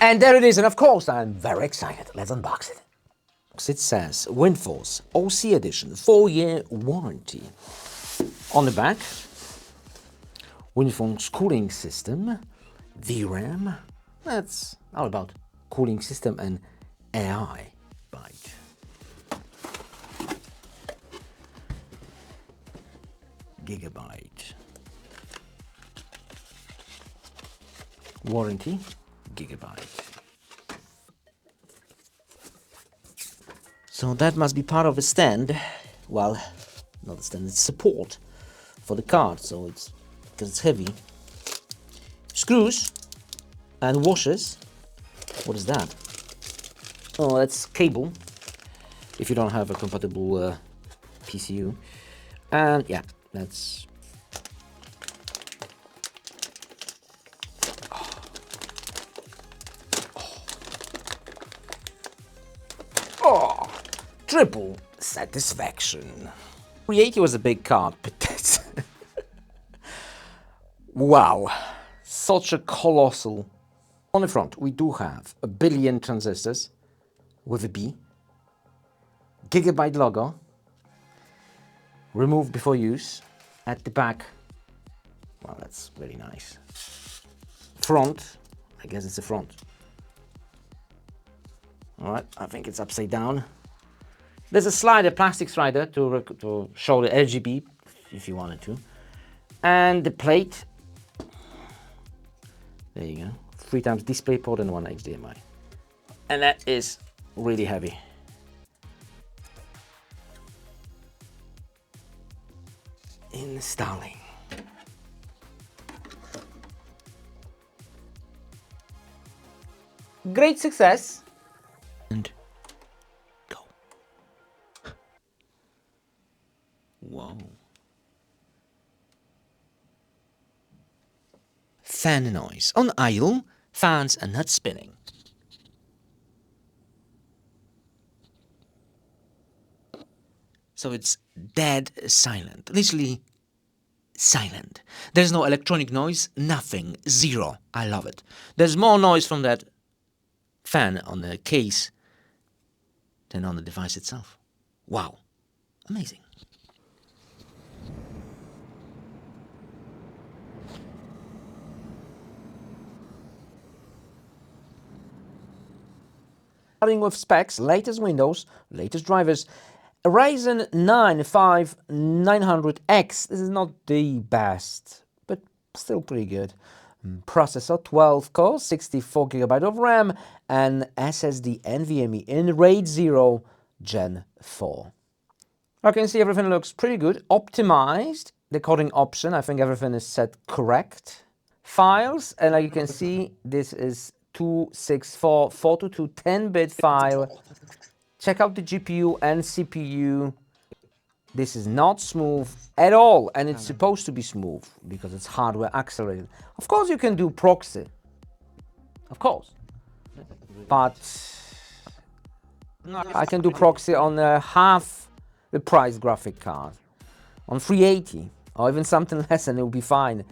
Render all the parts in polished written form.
And there it is, and of course I'm very excited. Let's unbox it. It says WindForce OC Edition 4-year warranty. On the back, WindForce cooling system, VRAM. That's all about cooling system and AI. Byte. Gigabyte. Warranty, Gigabyte. So that must be part of a stand. Well, not a stand, it's support for the card. So it's, because it's heavy. Screws and washers. What is that? Oh, that's cable. If you don't have a compatible PCU. And yeah, that's... Oh, triple satisfaction. 380 was a big card, but that's... Wow, such a colossal... On the front, we do have a billion transistors with a B. Gigabyte logo. Remove before use. At the back, well, that's very nice. Front, I guess it's the front. All right, I think it's upside down. There's a slider, plastic slider to show the RGB if you wanted to. And the plate, there you go. 3 times DisplayPort and 1 HDMI. And that is really heavy. Installing. Great success. And go. Whoa. Fan noise. On idle, fans are not spinning. So it's dead silent, literally silent. There's no electronic noise, nothing, zero. I love it. There's more noise from that fan on the case than on the device itself. Wow, amazing. Starting with specs, latest Windows, latest drivers. A Ryzen 9 5900X. This is not the best, but still pretty good. Processor, 12 cores, 64GB of RAM, and SSD NVMe in RAID 0 Gen 4. I can see everything looks pretty good. Optimized, decoding option. I think everything is set correct. Files, and like you can see, this is 264 422 10-bit file. Check out the GPU and CPU. This is not smooth at all, and it's supposed to be smooth because it's hardware accelerated. Of course you can do proxy, of course, but I can do proxy on half the price graphic card, on 380 or even something less, and it will be fine.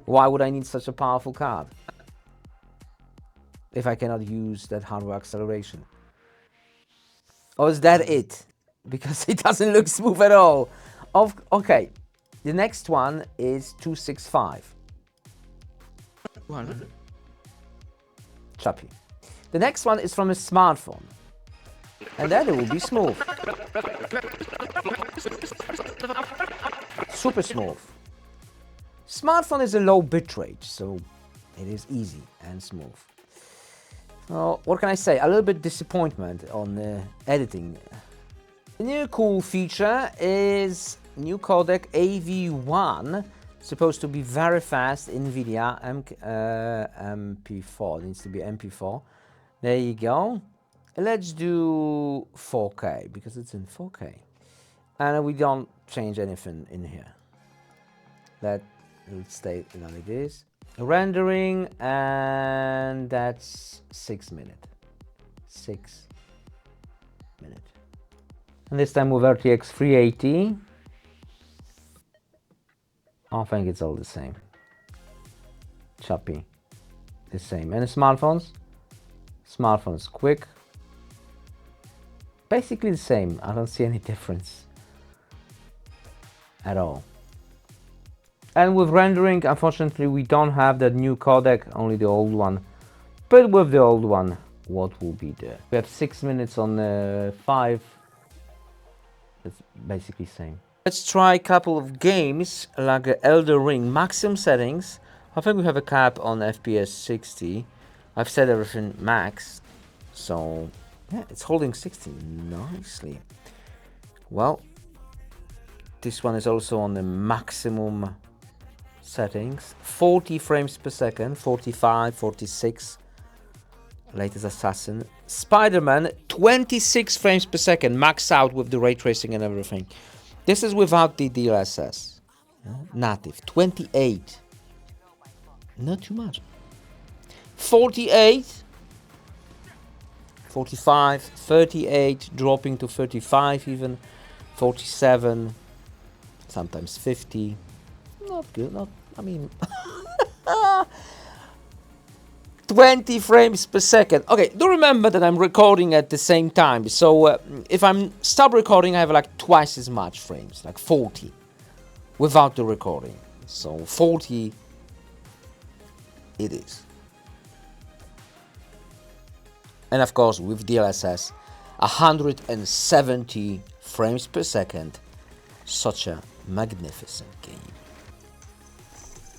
Why would I need such a powerful card if I cannot use that hardware acceleration? Or is that it? Because it doesn't look smooth at all. Okay, the next one is 265. 200. Choppy. The next one is from a smartphone. And then it will be smooth. Super smooth. Smartphone is a low bitrate, so it is easy and smooth. Well, what can I say? A little bit disappointment on editing. The new cool feature is new codec AV1, supposed to be very fast. NVIDIA MP4, it needs to be MP4. There you go. Let's do 4K because it's in 4K, and we don't change anything in here. Let it stay like it is. Rendering, and that's 6 minutes. 6 minutes. And this time with RTX 380. I think it's all the same. Choppy. The same. And the smartphones? Smartphone's quick. Basically the same. I don't see any difference at all. And with rendering, unfortunately, we don't have that new codec, only the old one. But with the old one, what will be there? We have 6 minutes on 5. It's basically same. Let's try a couple of games like Elder Ring. Maximum settings. I think we have a cap on FPS 60. I've set everything max. So yeah, it's holding 60 nicely. Well, this one is also on the maximum settings. 40 frames per second, 45, 46. Latest Assassin. Spider-Man, 26 frames per second, max out with the ray tracing and everything. This is without the DLSS. Native, 28. Not too much. 48. 45, 38, dropping to 35 even. 47. Sometimes 50. Not good, not, I mean... 20 frames per second. Okay, do remember that I'm recording at the same time. So if I'm stop recording, I have like twice as much frames, like 40, without the recording. So 40 it is. And of course, with DLSS, 170 frames per second. Such a magnificent game.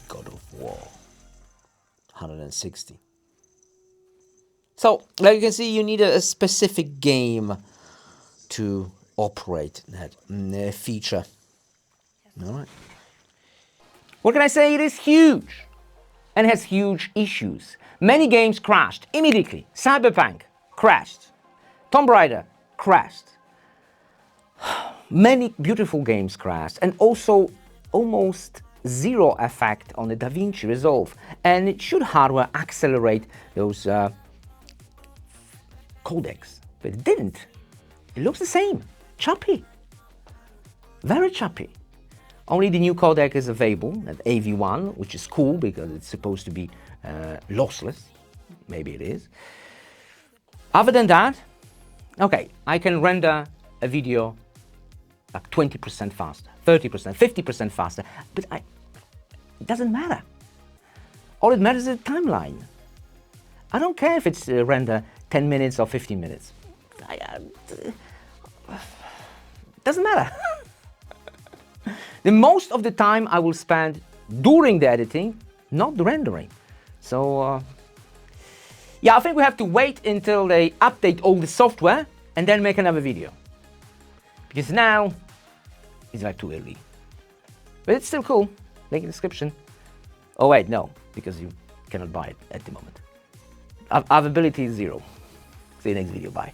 God of War. 160. So, like you can see, you need a specific game to operate that feature. All right. What can I say? It is huge and has huge issues. Many games crashed immediately. Cyberpunk crashed. Tomb Raider crashed. Many beautiful games crashed, and also almost zero effect on the DaVinci Resolve. And should hardware accelerate those codecs? But it didn't. It looks the same. Choppy. Very choppy. Only the new codec is available at AV1, which is cool because it's supposed to be lossless. Maybe it is. Other than that, okay, I can render a video like 20% faster, 30%, 50% faster, but it doesn't matter. All it matters is the timeline. I don't care if it's render 10 minutes or 15 minutes. Doesn't matter. The most of the time I will spend during the editing, not the rendering. So, yeah, I think we have to wait until they update all the software and then make another video. Because now, it's like too early. But it's still cool. Link in the description. Oh wait, no, because you cannot buy it at the moment. Availability is 0. See you next video, bye.